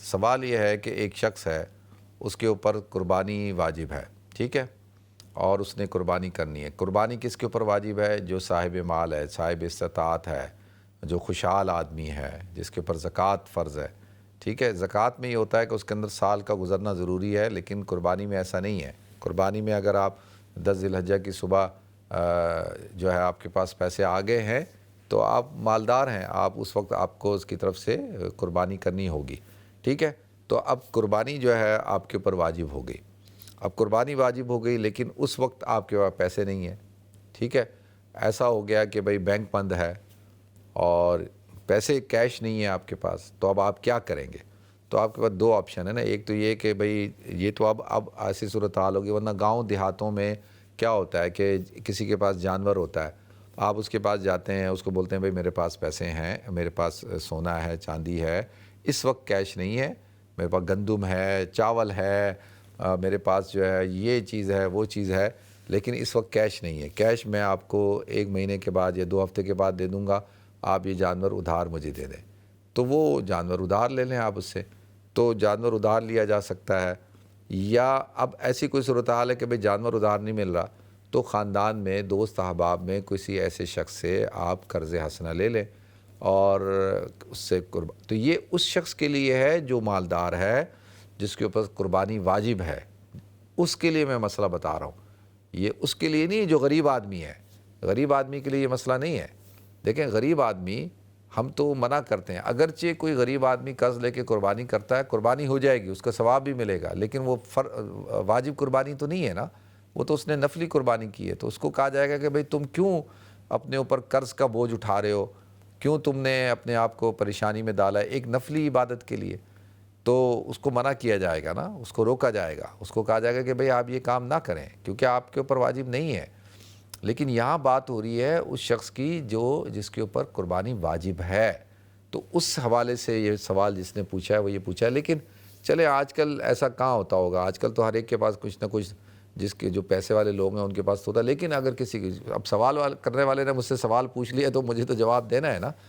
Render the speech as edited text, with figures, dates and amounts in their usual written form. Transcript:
سوال یہ ہے کہ ایک شخص ہے، اس کے اوپر قربانی واجب ہے، ٹھیک ہے، اور اس نے قربانی کرنی ہے۔ قربانی کس کے اوپر واجب ہے؟ جو صاحب مال ہے، صاحب استطاعت ہے، جو خوشحال آدمی ہے، جس کے اوپر زکوٰۃ فرض ہے، ٹھیک ہے۔ زکوٰۃ میں یہ ہوتا ہے کہ اس کے اندر سال کا گزرنا ضروری ہے، لیکن قربانی میں ایسا نہیں ہے۔ قربانی میں اگر آپ 10 ذی الحجہ کی صبح جو ہے آپ کے پاس پیسے آ گئے ہیں تو آپ مالدار ہیں، آپ اس وقت آپ کو اس کی طرف سے قربانی کرنی ہوگی، ٹھیک ہے۔ تو اب قربانی جو ہے آپ کے اوپر واجب ہو گئی۔ اب قربانی واجب ہو گئی، لیکن اس وقت آپ کے پاس پیسے نہیں ہیں، ٹھیک ہے۔ ایسا ہو گیا کہ بھئی بینک بند ہے اور پیسے کیش نہیں ہیں آپ کے پاس، تو اب آپ کیا کریں گے؟ تو آپ کے پاس دو آپشن ہے نا۔ ایک تو یہ کہ بھئی یہ تو اب ایسی صورتحال ہوگی، ورنہ گاؤں دیہاتوں میں کیا ہوتا ہے کہ کسی کے پاس جانور ہوتا ہے، آپ اس کے پاس جاتے ہیں، اس کو بولتے ہیں بھئی میرے پاس پیسے ہیں، میرے پاس سونا ہے، چاندی ہے، اس وقت کیش نہیں ہے، میرے پاس گندم ہے، چاول ہے، میرے پاس جو ہے یہ چیز ہے، وہ چیز ہے، لیکن اس وقت کیش نہیں ہے۔ کیش میں آپ کو 1 مہینے کے بعد یا 2 ہفتے کے بعد دے دوں گا، آپ یہ جانور ادھار مجھے دے دیں۔ تو وہ جانور ادھار لے لیں آپ اس سے، تو جانور ادھار لیا جا سکتا ہے۔ یا اب ایسی کوئی صورتحال ہے کہ بھئی جانور ادھار نہیں مل رہا، تو خاندان میں، دوست احباب میں کسی ایسے شخص سے آپ قرض حسنہ لے لیں اور اس سے تو یہ اس شخص کے لیے ہے جو مالدار ہے، جس کے اوپر قربانی واجب ہے، اس کے لیے میں مسئلہ بتا رہا ہوں۔ یہ اس کے لیے نہیں جو غریب آدمی ہے، غریب آدمی کے لیے یہ مسئلہ نہیں ہے۔ دیکھیں غریب آدمی ہم تو منع کرتے ہیں، اگرچہ کوئی غریب آدمی قرض لے کے قربانی کرتا ہے، قربانی ہو جائے گی، اس کا ثواب بھی ملے گا، لیکن وہ واجب قربانی تو نہیں ہے نا، وہ تو اس نے نفلی قربانی کی ہے۔ تو اس کو کہا جائے گا کہ بھئی تم کیوں اپنے اوپر قرض کا بوجھ اٹھا رہے ہو، کیوں تم نے اپنے آپ کو پریشانی میں ڈالا ہے ایک نفلی عبادت کے لیے؟ تو اس کو منع کیا جائے گا نا، اس کو روکا جائے گا، اس کو کہا جائے گا کہ بھئی آپ یہ کام نہ کریں کیونکہ آپ کے اوپر واجب نہیں ہے۔ لیکن یہاں بات ہو رہی ہے اس شخص کی جس کے اوپر قربانی واجب ہے، تو اس حوالے سے یہ سوال جس نے پوچھا ہے وہ یہ پوچھا ہے۔ لیکن چلے آج کل ایسا کہاں ہوتا ہوگا، آج کل تو ہر ایک کے پاس کچھ نہ کچھ، جس کے جو پیسے والے لوگ ہیں ان کے پاس ہوتا ہے۔ لیکن اگر کسی اب سوال کرنے والے نے مجھ سے سوال پوچھ لیا تو مجھے تو جواب دینا ہے نا۔